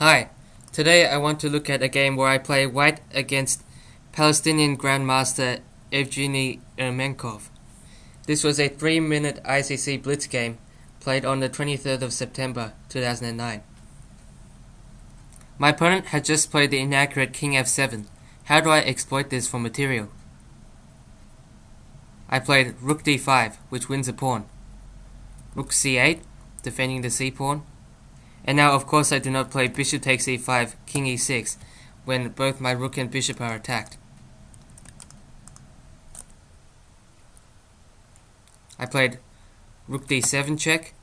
Hi, today I want to look at a game where I play white against Palestinian Grandmaster Evgeny Ermenkov. This was a 3-minute ICC Blitz game played on the 23rd of September 2009. My opponent had just played the inaccurate King f7. How do I exploit this for material? I played Rook d5, which wins a pawn. Rook c8, defending the c pawn. And now of course I do not play bishop takes e5, king e6, when both my rook and bishop are attacked. I played rook d7 check,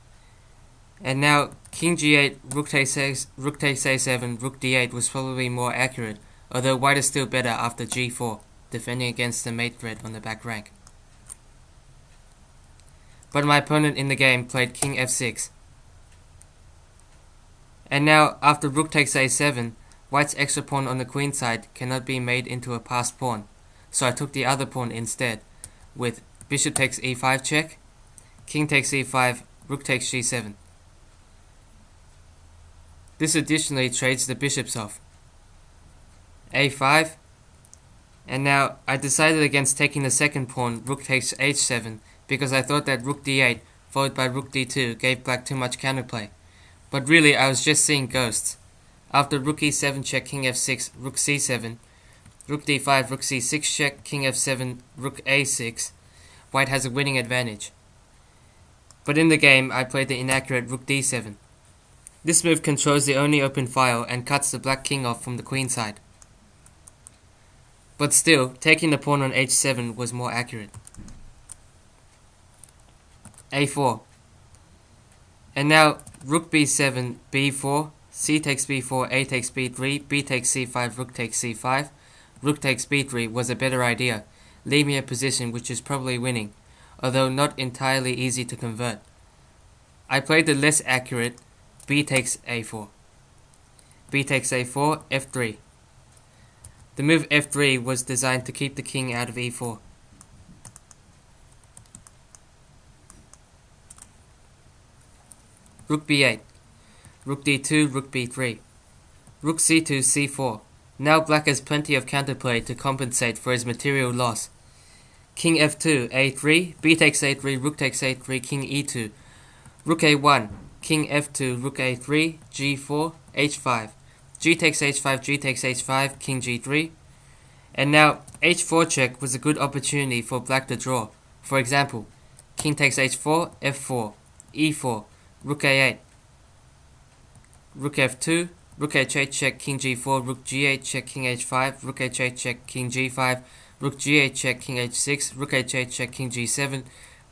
and now king g8, rook takes a7, rook d8 was probably more accurate, although white is still better after g4, defending against the mate threat on the back rank. But my opponent in the game played king f6. And now, after rook takes a7, white's extra pawn on the queen side cannot be made into a passed pawn, so I took the other pawn instead, with bishop takes e5 check, king takes e5, rook takes g7. This additionally trades the bishops off. a5, and now I decided against taking the second pawn, rook takes h7, because I thought that rook d8 followed by rook d2 gave black too much counterplay. But really, I was just seeing ghosts. After rook e7 check, king f6, rook c7, rook d5, rook c6 check, king f7, rook a6, white has a winning advantage. But in the game, I played the inaccurate rook d7. This move controls the only open file and cuts the black king off from the queen side. But still, taking the pawn on h7 was more accurate. a4. And now, rook b7, b4, c takes b4, a takes b3, b takes c5, rook takes c5, rook takes b3 was a better idea, leaving a position which is probably winning, although not entirely easy to convert. I played the less accurate b takes a4. b takes a4, f3. The move f3 was designed to keep the king out of e4. Rook b8, rook d2, rook b3, rook c2, c4. Now black has plenty of counterplay to compensate for his material loss. King f2, a3, b takes a3, rook takes a3, king e2, rook a1, king f2, rook a3, g4, h5, g takes h5, g takes h5, king g3. And now h4 check was a good opportunity for black to draw. For example, king takes h4, f4, e4, rook a8, rook f2, rook h8 check, king g4, rook g8 check, king h5, rook h8 check, king g5, rook g8 check, king h6, rook h8 check, king g7,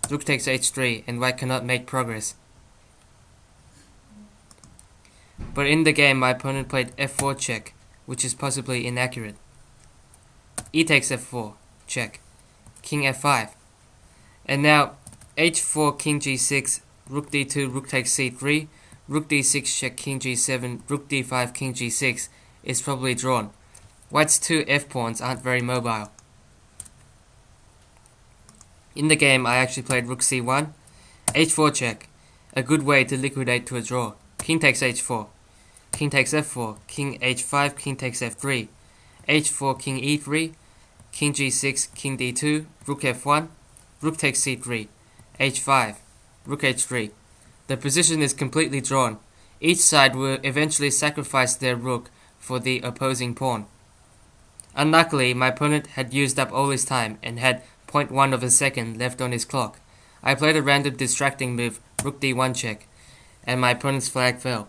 rook takes h3, and white cannot make progress. But in the game, my opponent played f4 check, which is possibly inaccurate. E takes f4 check, king f5, and now h4, king g6, rook d2, rook takes c3, rook d6 check, king g7, rook d5, king g6 is probably drawn. White's two f-pawns aren't very mobile. In the game, I actually played rook c1, h4 check, a good way to liquidate to a draw. King takes h4, king takes f4, king h5, king takes f3, h4, king e3, king g6, king d2, rook f1, rook takes c3, h5, rook h3. The position is completely drawn. Each side will eventually sacrifice their rook for the opposing pawn. Unluckily, my opponent had used up all his time and had 0.1 of a second left on his clock. I played a random distracting move, rook d1 check, and my opponent's flag fell.